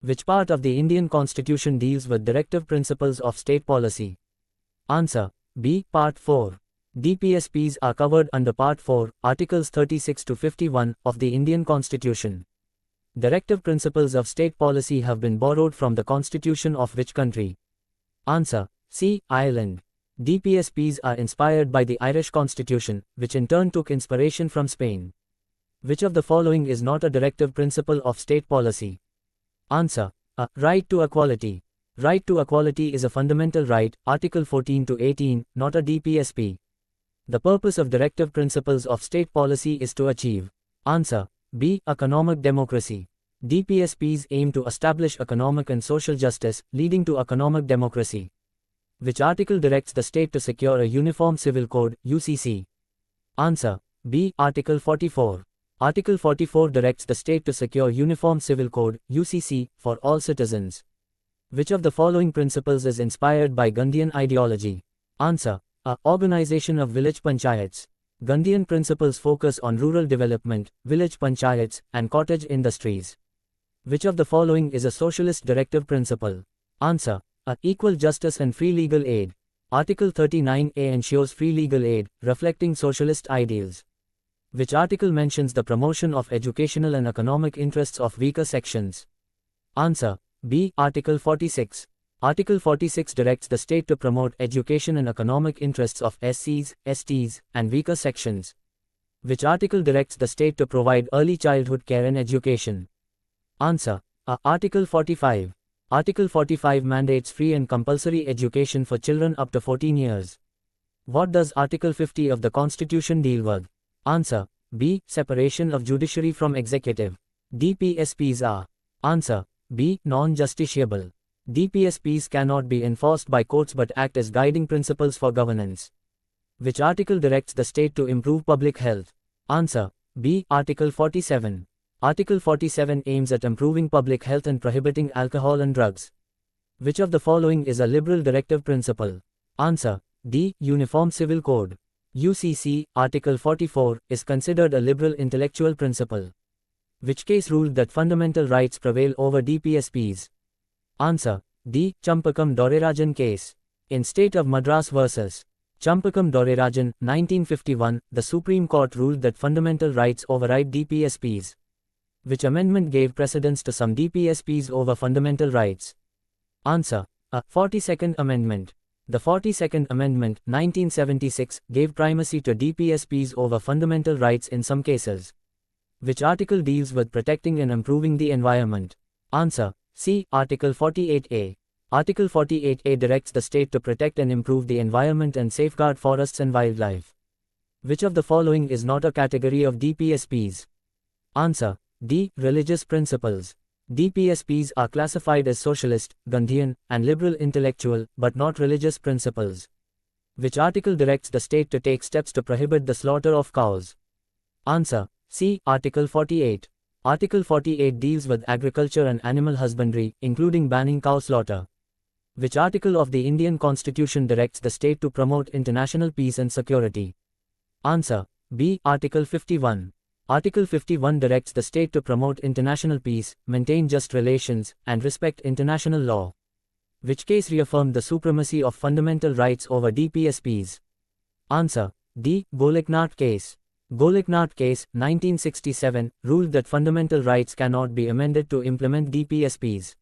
Which part of the Indian Constitution deals with directive principles of state policy? Answer: B. Part 4. DPSPs are covered under Part 4, Articles 36 to 51 of the Indian Constitution. Directive principles of state policy have been borrowed from the constitution of which country? Answer: C. Ireland. DPSPs are inspired by the Irish constitution, which in turn took inspiration from Spain. Which of the following is not a directive principle of state policy? Answer: A. Right to equality. Right to equality is a fundamental right, Article 14 to 18, not a DPSP. The purpose of directive principles of state policy is to achieve. Answer: B. Economic democracy. DPSPs aim to establish economic and social justice, leading to economic democracy. Which article directs the state to secure a uniform civil code, UCC? Answer: B. Article 44. Article 44 directs the state to secure uniform civil code, UCC, for all citizens. Which of the following principles is inspired by Gandhian ideology? Answer: A. Organization of village panchayats. Gandhian principles focus on rural development, village panchayats, and cottage industries. Which of the following is a socialist directive principle? Answer: A. Equal justice and free legal aid. Article 39A ensures free legal aid, reflecting socialist ideals. Which article mentions the promotion of educational and economic interests of weaker sections? Answer: B. Article 46. Article 46 directs the state to promote education and economic interests of SCs, STs, and weaker sections. Which article directs the state to provide early childhood care and education? Answer: A. Article 45. Article 45 mandates free and compulsory education for children up to 14 years. What does Article 50 of the Constitution deal with? Answer: B. Separation of judiciary from executive. DPSPs are. Answer: B. Non-justiciable. DPSPs cannot be enforced by courts but act as guiding principles for governance. Which article directs the state to improve public health? Answer: B. Article 47. Article 47 aims at improving public health and prohibiting alcohol and drugs. Which of the following is a liberal directive principle? Answer: D. Uniform Civil Code. UCC, Article 44, is considered a liberal intellectual principle. Which case ruled that fundamental rights prevail over DPSPs? Answer: D. Champakam Dorerajan case. In State of Madras vs. Champakam Dorerajan, 1951, the Supreme Court ruled that fundamental rights override DPSPs. Which amendment gave precedence to some DPSPs over fundamental rights? Answer: A. 42nd Amendment. The 42nd Amendment, 1976, gave primacy to DPSPs over fundamental rights in some cases. Which article deals with protecting and improving the environment? Answer: C. Article 48A. Article 48A directs the state to protect and improve the environment and safeguard forests and wildlife. Which of the following is not a category of DPSPs? Answer: D. Religious principles. DPSPs are classified as socialist, Gandhian, and liberal intellectual, but not religious principles. Which article directs the state to take steps to prohibit the slaughter of cows? Answer: C. Article 48. Article 48 deals with agriculture and animal husbandry, including banning cow slaughter. Which article of the Indian Constitution directs the state to promote international peace and security? Answer: B. Article 51. Article 51 directs the state to promote international peace, maintain just relations, and respect international law. Which case reaffirmed the supremacy of fundamental rights over DPSPs? Answer: D. Goleknath case. Goleknath case, 1967, ruled that fundamental rights cannot be amended to implement DPSPs.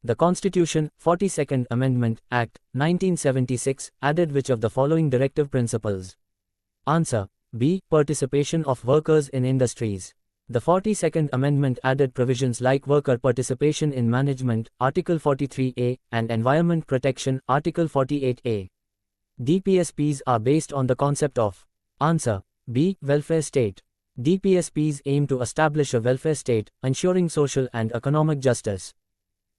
The Constitution, 42nd Amendment, Act, 1976, added which of the following directive principles? Answer: B. Participation of workers in industries. The 42nd Amendment added provisions like worker participation in management, Article 43A, and environment protection, Article 48A. DPSPs are based on the concept of. Answer: B. Welfare state. DPSPs aim to establish a welfare state, ensuring social and economic justice.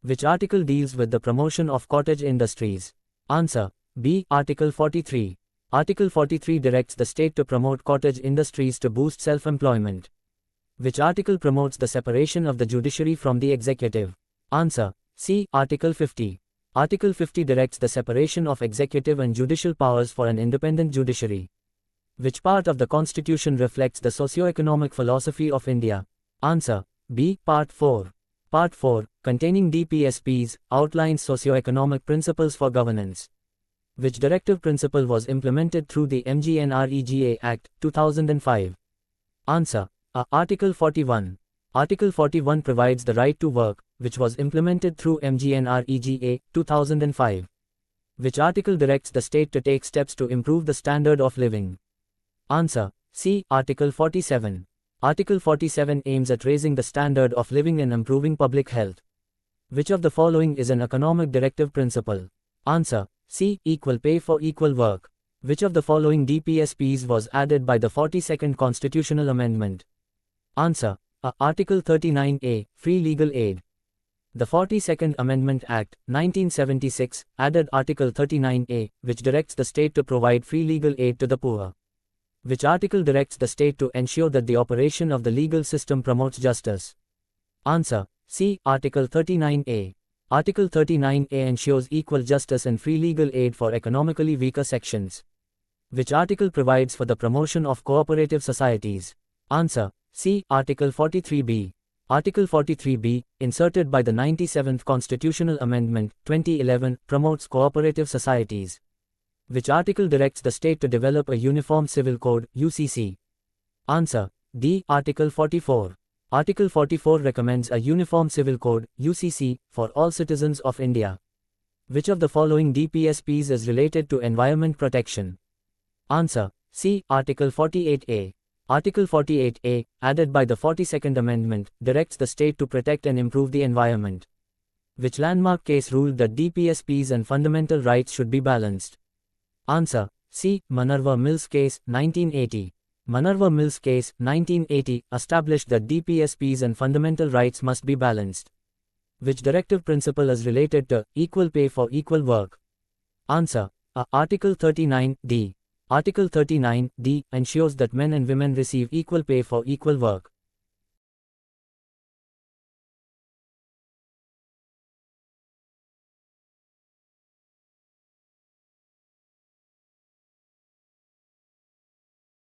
Which article deals with the promotion of cottage industries? Answer: B. Article 43. Article 43 directs the state to promote cottage industries to boost self-employment. Which article promotes the separation of the judiciary from the executive? Answer: C. Article 50. Article 50 directs the separation of executive and judicial powers for an independent judiciary. Which part of the Constitution reflects the socio-economic philosophy of India? Answer: B. Part 4. Part 4, containing DPSPs, outlines socio-economic principles for governance. Which directive principle was implemented through the MGNREGA Act, 2005? Answer. A. Article 41. Article 41 provides the right to work, which was implemented through MGNREGA, 2005. Which article directs the state to take steps to improve the standard of living? Answer. C. Article 47. Article 47 aims at raising the standard of living and improving public health. Which of the following is an economic directive principle? Answer. C. Equal pay for equal work. Which of the following DPSPs was added by the 42nd Constitutional Amendment? Answer. A. Article 39A, Free Legal Aid. The 42nd Amendment Act, 1976, added Article 39A, which directs the state to provide free legal aid to the poor. Which article directs the state to ensure that the operation of the legal system promotes justice? Answer. C. Article 39A. Article 39A ensures equal justice and free legal aid for economically weaker sections. Which article provides for the promotion of cooperative societies? Answer. C. Article 43B. Article 43B, inserted by the 97th Constitutional Amendment, 2011, promotes cooperative societies. Which article directs the state to develop a Uniform Civil Code, UCC? Answer. D. Article 44. Article 44 recommends a Uniform Civil Code, UCC, for all citizens of India. Which of the following DPSPs is related to environment protection? Answer. C. Article 48A. Article 48A, added by the 42nd Amendment, directs the state to protect and improve the environment. Which landmark case ruled that DPSPs and fundamental rights should be balanced? Answer. C. Manerva Mills Case, 1980. Manerva Mills Case, 1980, established that DPSPs and fundamental rights must be balanced. Which directive principle is related to equal pay for equal work? Answer. A. Article 39D. Article 39D ensures that men and women receive equal pay for equal work.